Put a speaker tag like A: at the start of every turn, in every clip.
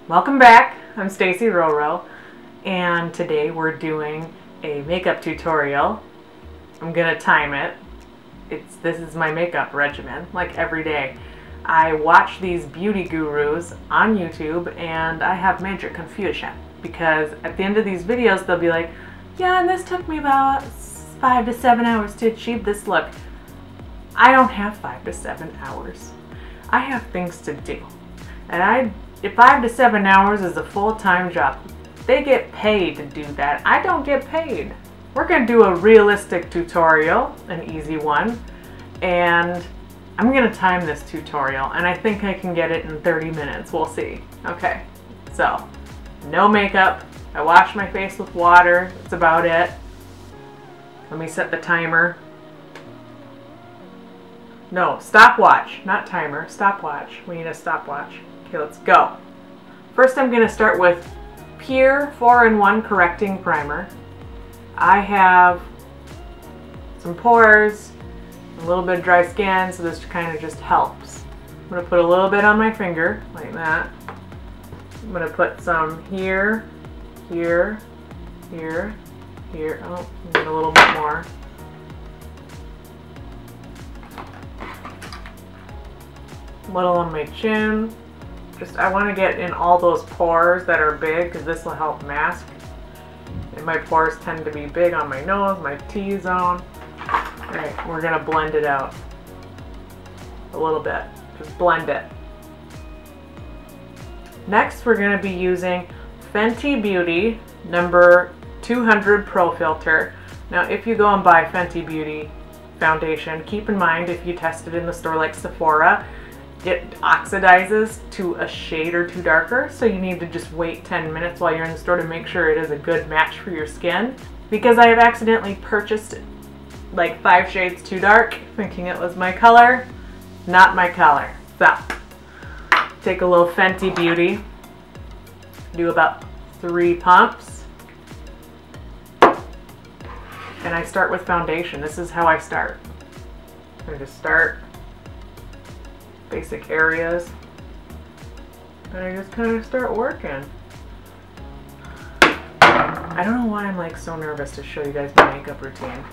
A: Welcome back. I'm Stacy Roro, and today we're doing a makeup tutorial. I'm gonna time it. This is my makeup regimen, like every day. I watch these beauty gurus on YouTube and I have major confusion because at the end of these videos they'll be like, yeah, and this took me about 5 to 7 hours to achieve this look. I don't have 5 to 7 hours. I have things to do. And if 5 to 7 hours is a full-time job, they get paid to do that. I don't get paid. We're gonna do a realistic tutorial, an easy one, and I'm gonna time this tutorial, and I think I can get it in 30 minutes. We'll see. Okay, so no makeup. I wash my face with water. That's about it. Let me set the timer. No, stopwatch, not timer, stopwatch. We need a stopwatch. Okay, let's go. First I'm going to start with Pure 4-in-1 Correcting Primer. I have some pores, a little bit of dry skin, so this kind of just helps. I'm going to put a little bit on my finger, like that. I'm going to put some here, here, here, here. Oh, need a little bit more. A little on my chin. I want to get in all those pores that are big because this will help mask. And my pores tend to be big on my nose, my T-zone. Alright, we're going to blend it out a little bit. Just blend it. Next, we're going to be using Fenty Beauty number 200 Pro Filter. Now, if you go and buy Fenty Beauty foundation, keep in mind if you test it in the store like Sephora, it oxidizes to a shade or two darker, so you need to just wait 10 minutes while you're in the store to make sure it is a good match for your skin. Because I have accidentally purchased like 5 shades too dark, thinking it was my color. Not my color. So, take a little Fenty Beauty, do about 3 pumps, and I start with foundation. This is how I start. I just start basic areas, and I just kind of start working. I don't know why I'm like so nervous to show you guys my makeup routine.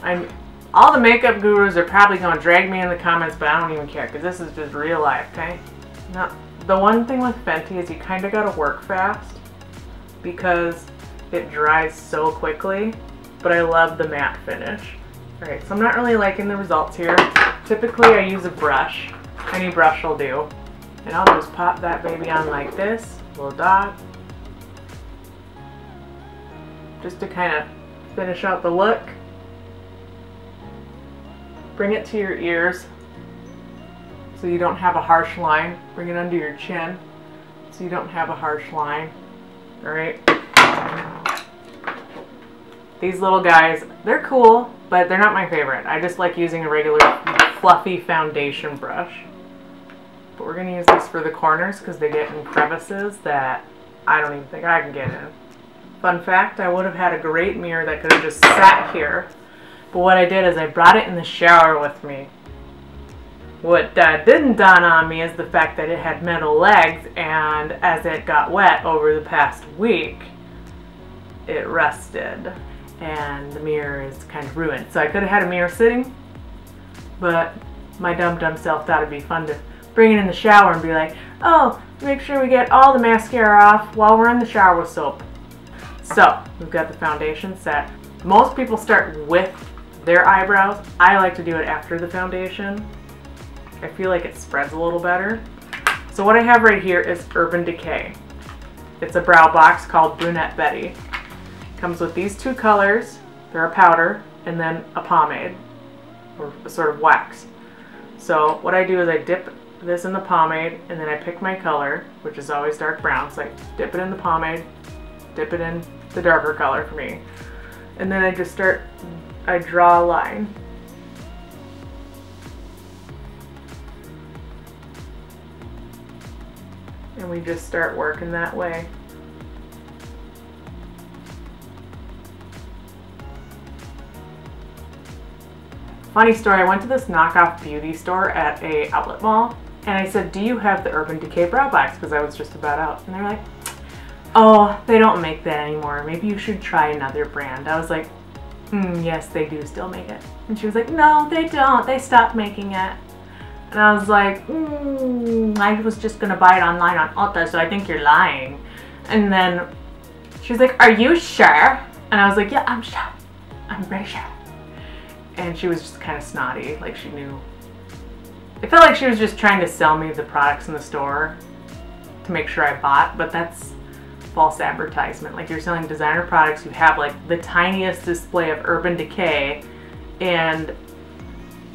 A: All the makeup gurus are probably going to drag me in the comments, but I don't even care because this is just real life, okay? Now, the one thing with Fenty is you kind of got to work fast because it dries so quickly, but I love the matte finish. Alright, so I'm not really liking the results here. Typically I use a brush. Any brush will do. And I'll just pop that baby on like this, little dot. Just to kind of finish out the look. Bring it to your ears so you don't have a harsh line. Bring it under your chin so you don't have a harsh line. Alright? These little guys, they're cool, but they're not my favorite. I just like using a regular fluffy foundation brush. But we're going to use this for the corners because they get in crevices that I don't even think I can get in. Fun fact, I would have had a great mirror that could have just sat here. But what I did is I brought it in the shower with me. What didn't dawn on me is the fact that it had metal legs, and as it got wet over the past week, it rusted. And the mirror is kind of ruined. So I could have had a mirror sitting, but my dumb self thought it'd be fun to bring it in the shower and be like, oh, make sure we get all the mascara off while we're in the shower with soap. So, we've got the foundation set. Most people start with their eyebrows. I like to do it after the foundation. I feel like it spreads a little better. So what I have right here is Urban Decay. It's a brow box called Brunette Betty. It comes with these 2 colors. They're a powder and then a pomade, or a sort of wax. So what I do is I dip this in the pomade, and then I pick my color, which is always dark brown, so I dip it in the pomade, dip it in the darker color for me, and then I draw a line. And we just start working that way. Funny story, I went to this knockoff beauty store at a outlet mall, and I said, do you have the Urban Decay Brow Box? Because I was just about out. And they're like, oh, they don't make that anymore. Maybe you should try another brand. I was like, yes, they do still make it. And she was like, no, they don't. They stopped making it. And I was like, I was just going to buy it online on Ulta, so I think you're lying. And then she was like, are you sure? And I was like, yeah, I'm sure. I'm very sure. And she was just kind of snotty, like she knew. It felt like she was just trying to sell me the products in the store to make sure I bought, but that's false advertisement. Like, you're selling designer products, you have like the tiniest display of Urban Decay, and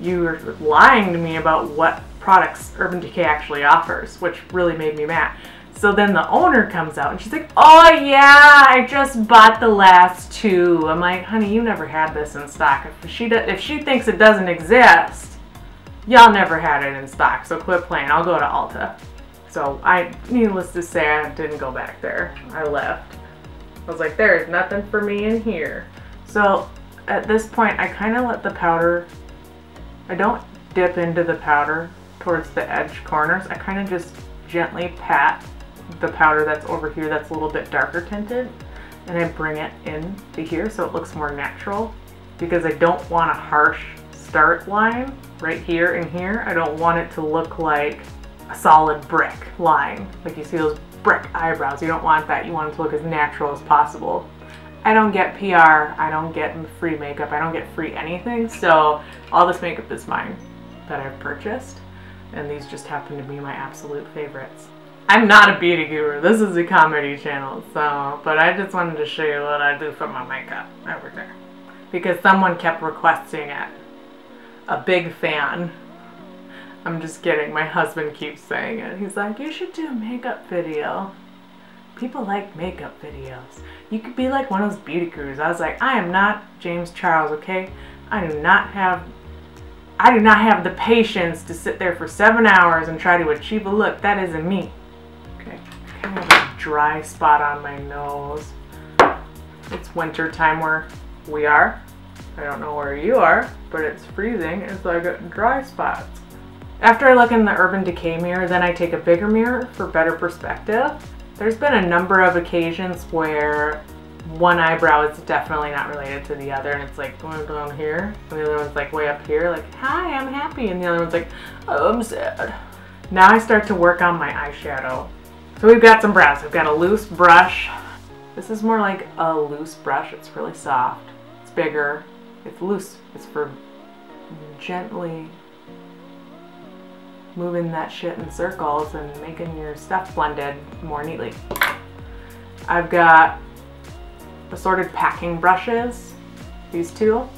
A: you're lying to me about what products Urban Decay actually offers, which really made me mad. So then the owner comes out and she's like, oh yeah, I just bought the last 2. I'm like, honey, you never had this in stock. If she thinks it doesn't exist, y'all never had it in stock, so quit playing. I'll go to Ulta. So needless to say, I didn't go back there. I left. I was like, there is nothing for me in here. So at this point, I kind of let the powder, I don't dip into the powder towards the edge corners. I kind of just gently pat the powder that's over here that's a little bit darker tinted, and I bring it in to here so it looks more natural, because I don't want a harsh start line right here and here. I don't want it to look like a solid brick line. Like you see those brick eyebrows. You don't want that. You want it to look as natural as possible. I don't get PR. I don't get free makeup. I don't get free anything. So all this makeup is mine that I've purchased. And these just happen to be my absolute favorites. I'm not a beauty guru. This is a comedy channel. But I just wanted to show you what I do for my makeup over there, because someone kept requesting it. A big fan. I'm just kidding. My husband keeps saying it. He's like, you should do a makeup video. People like makeup videos. You could be like one of those beauty gurus. I was like, I am not James Charles, okay? I do not have the patience to sit there for 7 hours and try to achieve a look. That isn't me. Okay, I kind of have a dry spot on my nose. It's winter time where we are. I don't know where you are, but it's freezing, and so I got dry spots. After I look in the Urban Decay mirror, then I take a bigger mirror for better perspective. There's been a number of occasions where one eyebrow is definitely not related to the other, and it's like going down here, and the other one's like way up here, like, hi, I'm happy, and the other one's like, oh, I'm sad. Now I start to work on my eyeshadow. So we've got some brows. I've got a loose brush. This is more like a loose brush. It's really soft. It's bigger. It's loose. It's for gently moving that shit in circles and making your stuff blended more neatly. I've got assorted packing brushes, these 2.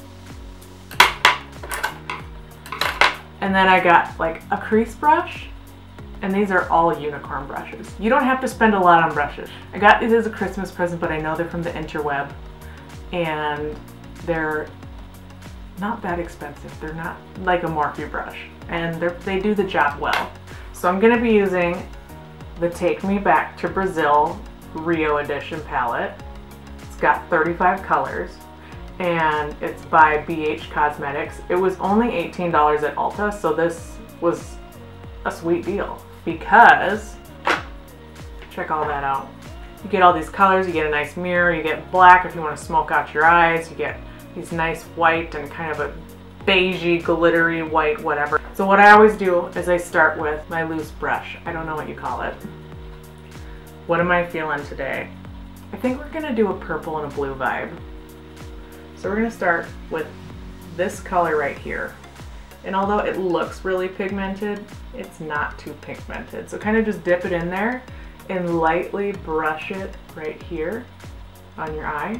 A: And then I got like a crease brush, and these are all unicorn brushes. You don't have to spend a lot on brushes. I got these as a Christmas present, but I know they're from the interweb, and they're not that expensive. They're not like a Morphe brush, and they do the job well. So I'm gonna be using the Take Me Back to Brazil Rio Edition palette. It's got 35 colors, and it's by BH Cosmetics. It was only $18 at Ulta, so this was a sweet deal, because check all that out. You get all these colors, you get a nice mirror, you get black if you want to smoke out your eyes, you get these nice white and kind of a beigey, glittery white, whatever. So what I always do is I start with my loose brush. I don't know what you call it. What am I feeling today? I think we're gonna do a purple and a blue vibe. So we're gonna start with this color right here. And although it looks really pigmented, it's not too pigmented. So kind of just dip it in there and lightly brush it right here on your eye.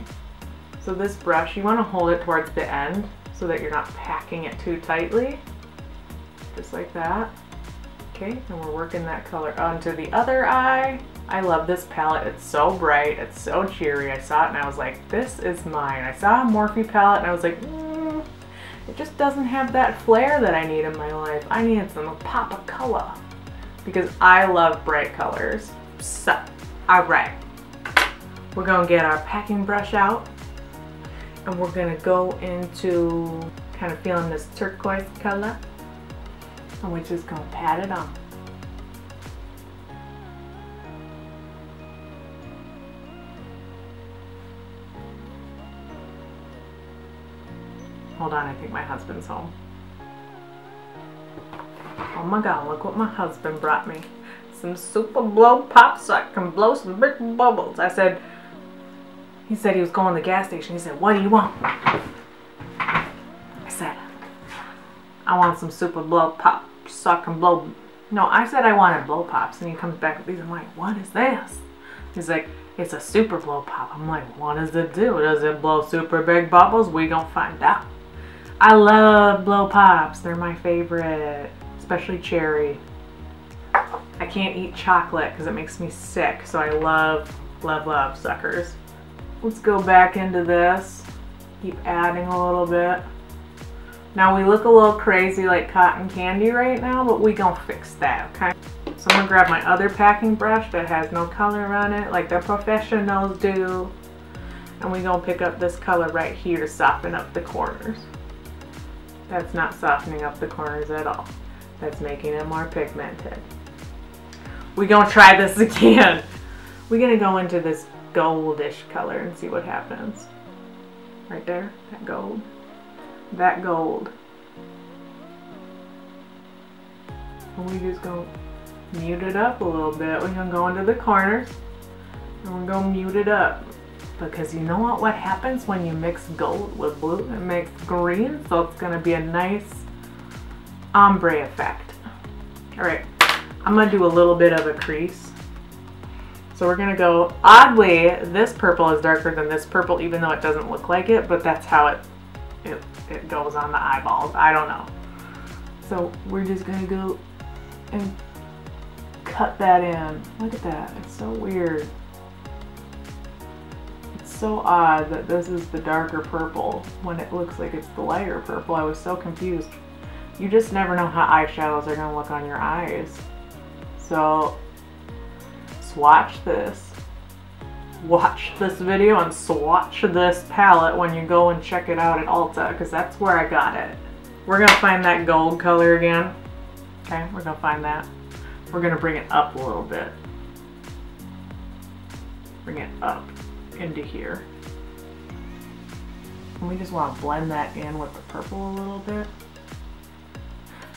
A: So this brush, you want to hold it towards the end so that you're not packing it too tightly. Just like that. Okay, and we're working that color onto the other eye. I love this palette. It's so bright. It's so cheery. I saw it and I was like, this is mine. I saw a Morphe palette and I was like, it just doesn't have that flair that I need in my life. I needed some pop of color, because I love bright colors. So, alright. We're gonna get our packing brush out, and we're gonna go into kind of feeling this turquoise color, and we're just gonna pat it on. Hold on, I think my husband's home. Oh my god, look what my husband brought me. Some Super Blow Pop so I can blow some big bubbles. He said he was going to the gas station. He said, what do you want? I said, I want some Super Blow Pop so I can blow. No, I said I wanted blow pops. And he comes back with these. I'm like, what is this? He's like, it's a Super Blow Pop. I'm like, what does it do? Does it blow super big bubbles? We gonna find out. I love blow pops. They're my favorite, especially cherry. I can't eat chocolate because it makes me sick. So I love suckers. Let's go back into this. Keep adding a little bit. Now we look a little crazy like cotton candy right now, but we gonna fix that, okay? So I'm gonna grab my other packing brush that has no color on it, like the professionals do. And we gonna pick up this color right here to soften up the corners. That's not softening up the corners at all. That's making it more pigmented. We gonna try this again. We're gonna go into this goldish color and see what happens. Right there, that gold. That gold. And we just gonna mute it up a little bit. We're gonna go into the corners and we're gonna mute it up. Because you know what happens when you mix gold with blue? It makes green, so it's gonna be a nice ombre effect. Alright, I'm gonna do a little bit of a crease. So we're gonna go, oddly, this purple is darker than this purple, even though it doesn't look like it, but that's how it goes on the eyeballs. I don't know. So we're just gonna go and cut that in. Look at that, it's so weird. It's so odd that this is the darker purple when it looks like it's the lighter purple. I was so confused. You just never know how eyeshadows are gonna look on your eyes. So swatch this. Watch this video and swatch this palette when you go and check it out at Ulta, because that's where I got it. We're gonna find that gold color again. Okay, we're gonna find that. We're gonna bring it up a little bit. Bring it up into here. And we just want to blend that in with the purple a little bit.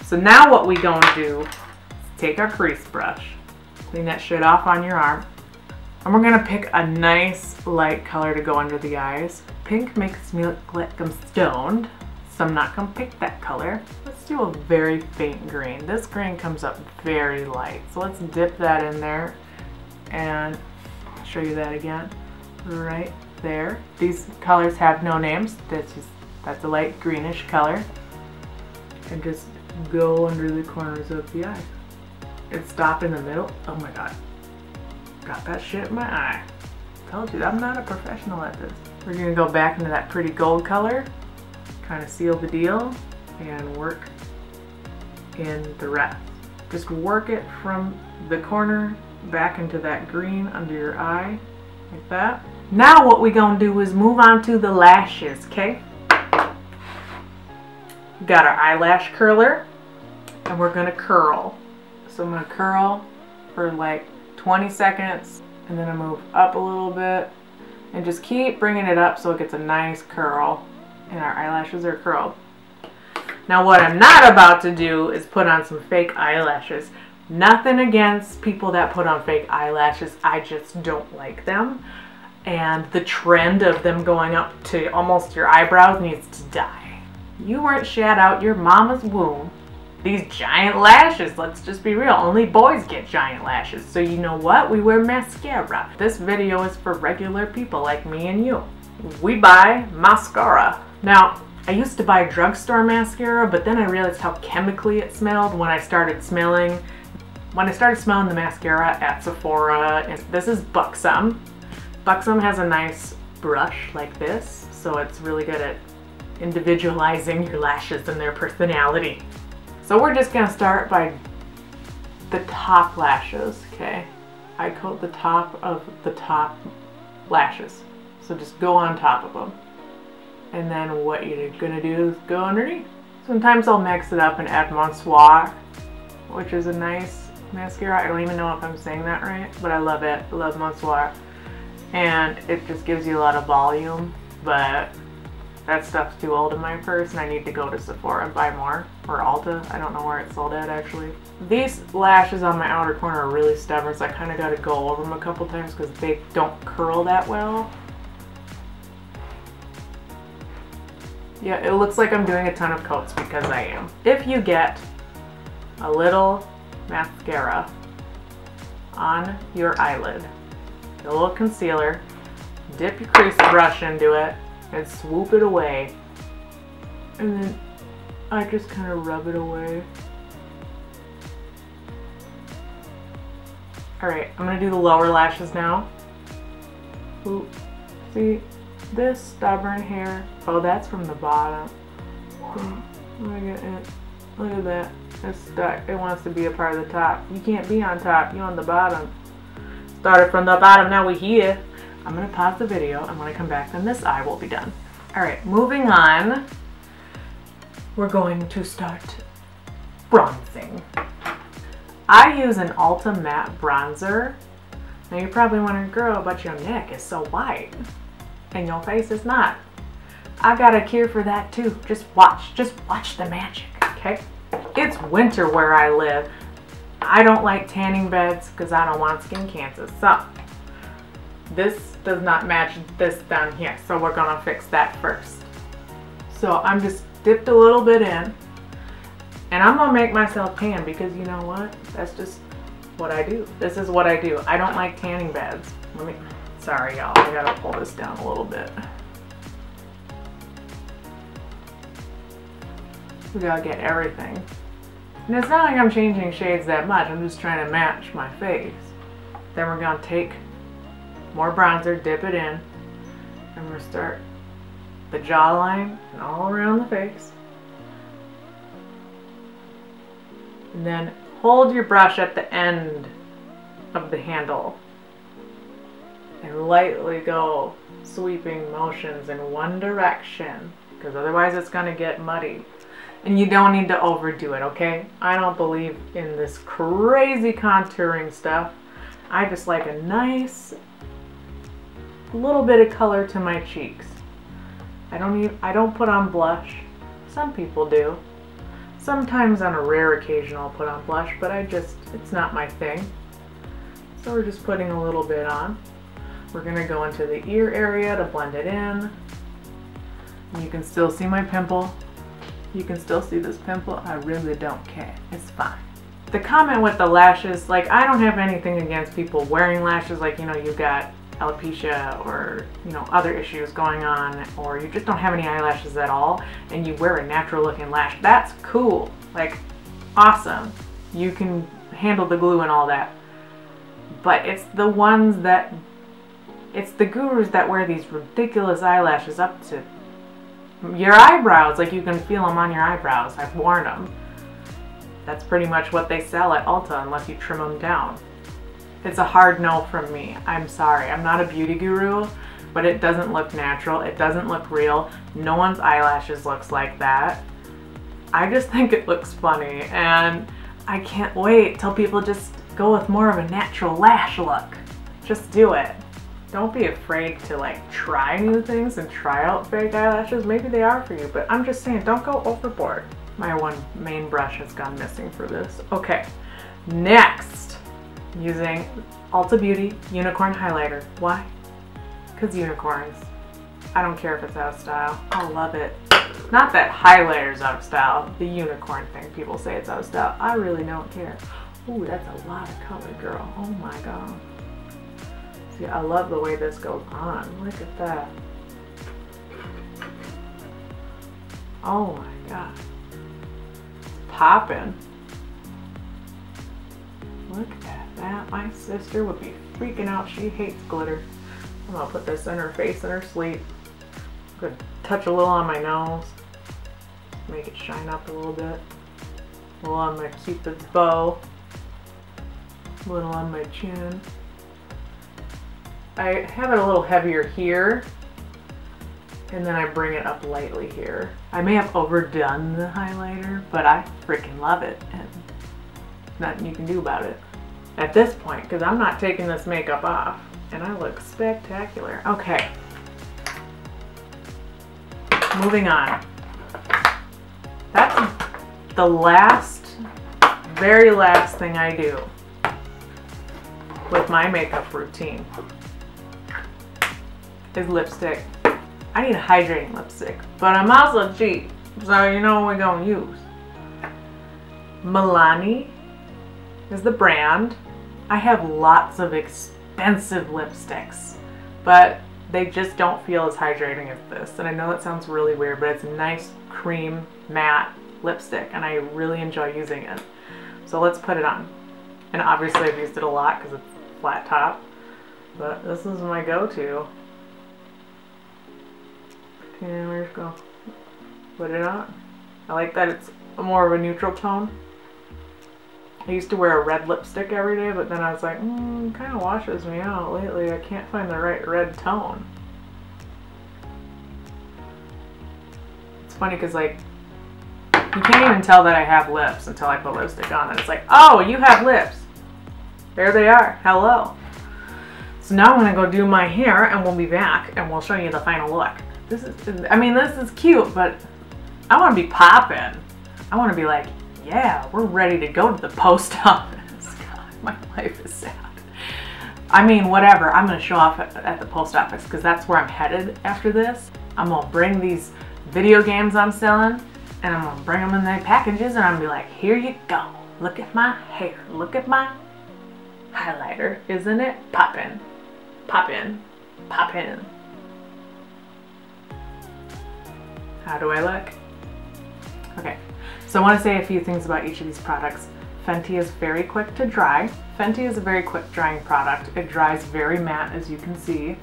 A: So now what we gonna do is take our crease brush, clean that shit off on your arm, and we're gonna pick a nice light color to go under the eyes. Pink makes me look like I'm stoned, so I'm not gonna pick that color. Let's do a very faint green. This green comes up very light, so let's dip that in there, and I'll show you that again. Right there. These colors have no names. That's a light greenish color, and just go under the corners of the eye and stop in the middle. Oh my god. Got that shit in my eye. Told you, I'm not a professional at this. We're gonna go back into that pretty gold color, kind of seal the deal, and work in the rest. Just work it from the corner back into that green under your eye, like that. Now what we're gonna do is move on to the lashes, okay? We got our eyelash curler, and we're gonna curl. So I'm gonna curl for like 20 seconds, and then I move up a little bit, and just keep bringing it up so it gets a nice curl, and our eyelashes are curled. Now what I'm not about to do is put on some fake eyelashes. Nothing against people that put on fake eyelashes, I just don't like them. And the trend of them going up to almost your eyebrows needs to die. You weren't shat out your mama's womb. These giant lashes, let's just be real, only boys get giant lashes. So you know what? We wear mascara. This video is for regular people like me and you. We buy mascara. Now, I used to buy drugstore mascara, but then I realized how chemically it smelled when I started smelling the mascara at Sephora. And this is Buxom. Buxom has a nice brush like this, so it's really good at individualizing your lashes and their personality. So we're just gonna start by the top lashes, okay? I coat the top of the top lashes. So just go on top of them. And then what you're gonna do is go underneath. Sometimes I'll mix it up and add Monsoir, which is a nice mascara. I don't even know if I'm saying that right, but I love it. I love Monsoir. And it just gives you a lot of volume, but that stuff's too old in my purse and I need to go to Sephora and buy more. Or Ulta. I don't know where it's sold at actually. These lashes on my outer corner are really stubborn, so I kind of got to go over them a couple times because they don't curl that well. Yeah, it looks like I'm doing a ton of coats because I am. If you get a little mascara on your eyelid, a little concealer, dip your crease brush into it and swoop it away, and then I just kind of rub it away. Alright, I'm going to do the lower lashes now. Ooh, see, this stubborn hair, oh that's from the bottom. Look at it. Look at that. It's stuck. It wants to be a part of the top. You can't be on top, you're on the bottom. Started from the bottom, now we're here. I'm going to pause the video, and when I come back then this eye will be done. Alright, moving on. We're going to start bronzing. I use an Ulta Matte Bronzer. Now you're probably wondering, girl, but your neck is so white and your face is not. I got a cure for that too. Just watch the magic, okay? It's winter where I live. I don't like tanning beds because I don't want skin cancer. So this does not match this down here, so we're gonna fix that first. So I'm just dipped a little bit in, and I'm gonna make myself tan because you know what? That's just what I do. This is what I do. I don't like tanning beds. Sorry y'all, I gotta pull this down a little bit. We gotta get everything. And it's not like I'm changing shades that much, I'm just trying to match my face. Then we're gonna take more bronzer, dip it in, and we're start the jawline and all around the face. And then hold your brush at the end of the handle and lightly go sweeping motions in one direction, because otherwise it's going to get muddy. And you don't need to overdo it, okay? I don't believe in this crazy contouring stuff. I just like a nice little bit of color to my cheeks. I don't put on blush. Some people do. Sometimes on a rare occasion I'll put on blush, but it's not my thing. So we're just putting a little bit on. We're gonna go into the ear area to blend it in. You can still see my pimple. You can still see this pimple. I really don't care. It's fine. The comment with the lashes, like I don't have anything against people wearing lashes, like you know you've got alopecia or you know other issues going on, or you just don't have any eyelashes at all and you wear a natural looking lash. That's cool, like awesome. You can handle the glue and all that. But it's the ones that, it's the gurus that wear these ridiculous eyelashes up to your eyebrows, like you can feel them on your eyebrows. I've worn them. That's pretty much what they sell at Ulta unless you trim them down. It's a hard no from me. I'm sorry. I'm not a beauty guru, but it doesn't look natural. It doesn't look real. No one's eyelashes looks like that. I just think it looks funny, and I can't wait till people just go with more of a natural lash look. Just do it. Don't be afraid to like try new things and try out fake eyelashes. Maybe they are for you, but I'm just saying don't go overboard. My one main brush has gone missing for this. Okay, next. Using Ulta Beauty Unicorn Highlighter. Why? Because unicorns. I don't care if it's out of style. I love it. Not that highlighter's out of style. The unicorn thing. People say it's out of style. I really don't care. Ooh, that's a lot of color, girl. Oh my god. See, I love the way this goes on. Look at that. Oh my god. It's popping. Look at that. My sister would be freaking out. She hates glitter. I'm gonna put this in her face in her sleep. I'm gonna touch a little on my nose. Make it shine up a little bit. A little on my Cupid's bow. A little on my chin. I have it a little heavier here. And then I bring it up lightly here. I may have overdone the highlighter, but I freaking love it. And nothing you can do about it at this point, because I'm not taking this makeup off and I look spectacular. Okay, moving on. That's the last, very last thing I do with my makeup routine is lipstick. I need a hydrating lipstick, but I'm also cheap, so you know what we're gonna use. Milani is the brand. I have lots of expensive lipsticks, but they just don't feel as hydrating as this. And I know that sounds really weird, but it's a nice cream matte lipstick and I really enjoy using it. So let's put it on. And obviously I've used it a lot because it's flat top, but this is my go-to. And we're just gonna put it on. I like that it's more of a neutral tone. I used to wear a red lipstick every day, but then I was like, it kind of washes me out lately. I can't find the right red tone. It's funny because like, you can't even tell that I have lips until I put lipstick on and it's like, oh, you have lips. There they are. Hello. So now I'm going to go do my hair and we'll be back and we'll show you the final look. This is cute, but I want to be popping. I want to be like, yeah, we're ready to go to the post office. God, my life is sad. I mean, whatever. I'm going to show off at the post office because that's where I'm headed after this. I'm going to bring these video games I'm selling and I'm going to bring them in their packages and I'm going to be like, here you go. Look at my hair. Look at my highlighter. Isn't it poppin'? Poppin'. Poppin'. How do I look? Okay. So I want to say a few things about each of these products. Fenty is very quick to dry. Fenty is a very quick drying product. It dries very matte, as you can see.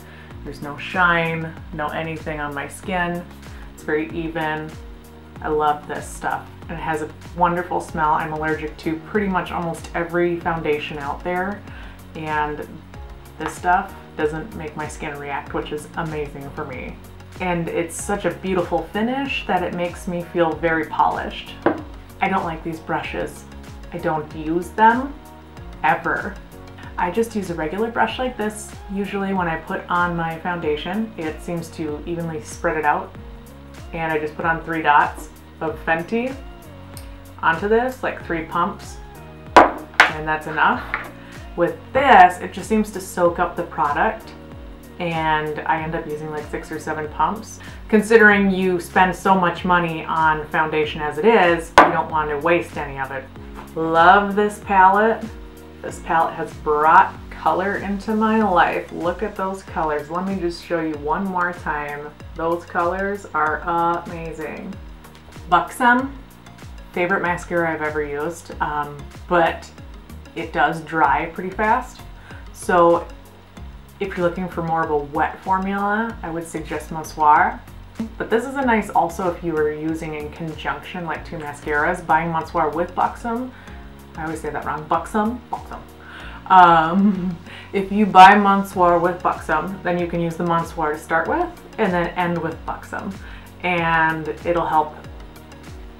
A: There's no shine, no anything on my skin. It's very even. I love this stuff. And it has a wonderful smell. I'm allergic to pretty much almost every foundation out there. And this stuff doesn't make my skin react, which is amazing for me. And it's such a beautiful finish that it makes me feel very polished. I don't like these brushes. I don't use them ever. I just use a regular brush like this. Usually when I put on my foundation, it seems to evenly spread it out. And I just put on 3 dots of Fenty onto this, like 3 pumps, and that's enough. With this, it just seems to soak up the product and I end up using like 6 or 7 pumps. Considering you spend so much money on foundation as it is, you don't want to waste any of it. Love this palette. This palette has brought color into my life. Look at those colors. Let me just show you one more time. Those colors are amazing. Buxom, favorite mascara I've ever used, but it does dry pretty fast. So if you're looking for more of a wet formula, I would suggest Monsoir. But this is a nice also if you were using in conjunction like 2 mascaras, buying Monsoir with Buxom. I always say that wrong, Buxom. If you buy Monsoir with Buxom, then you can use the Monsoir to start with and then end with Buxom. And it'll help,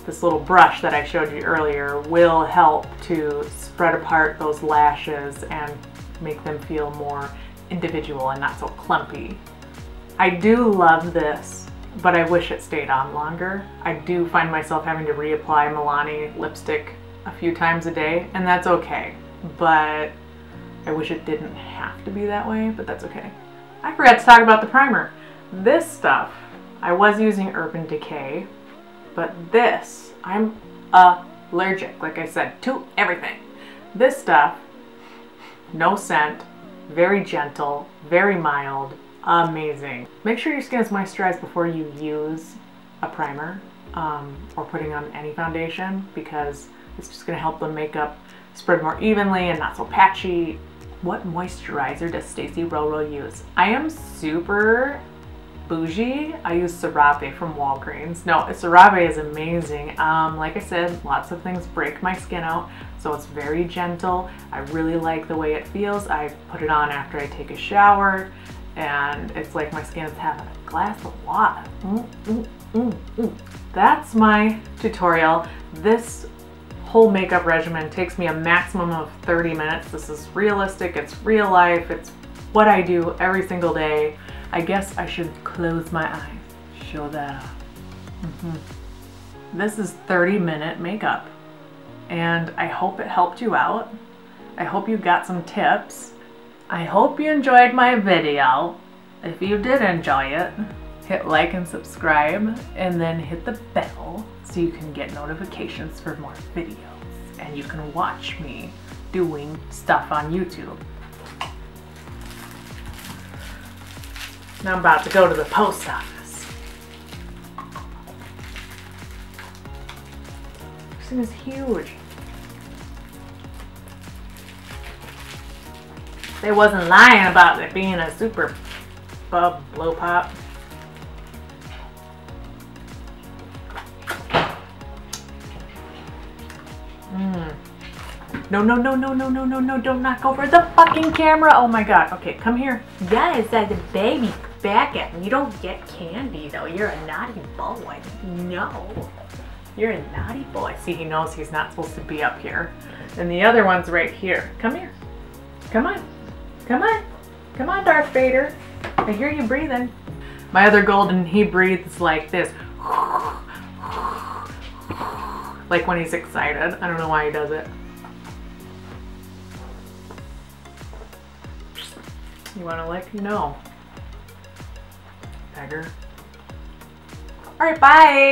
A: this little brush that I showed you earlier will help to spread apart those lashes and make them feel more individual and not so clumpy. I do love this, but I wish it stayed on longer. I do find myself having to reapply Milani lipstick a few times a day, and that's okay. But I wish it didn't have to be that way, but that's okay. I forgot to talk about the primer. This stuff, I was using Urban Decay, but this, I'm allergic, like I said, to everything. This stuff, no scent, very gentle, very mild, amazing. Make sure your skin is moisturized before you use a primer or putting on any foundation, because it's just going to help the makeup spread more evenly and not so patchy. What moisturizer does Stacy Rolo use? I am super bougie. I use CeraVe from Walgreens. No, CeraVe is amazing. Like I said, lots of things break my skin out, so it's very gentle. I really like the way it feels. I put it on after I take a shower, and it's like my skin is having a glass of water. That's my tutorial. This whole makeup regimen takes me a maximum of 30 minutes. This is realistic, it's real life, it's what I do every single day. I guess I should close my eyes, show that off. This is 30-minute makeup, and I hope it helped you out. I hope you got some tips. I hope you enjoyed my video. If you did enjoy it, hit like and subscribe, and then hit the bell so you can get notifications for more videos, and you can watch me doing stuff on YouTube. Now I'm about to go to the post office. This thing is huge. They wasn't lying about it being a super bub blow pop. No, no, no, no, no, no, no, no, don't knock over the fucking camera. Oh my god. Okay, come here.
B: Yes, as a baby back at me. You don't get candy though. You're a naughty boy. No.
A: You're a naughty boy. See, he knows he's not supposed to be up here. And the other one's right here. Come here. Come on. Come on. Come on, Darth Vader. I hear you breathing. My other golden, he breathes like this. Like when he's excited. I don't know why he does it. You want to lick? No. Beggar. Alright, bye!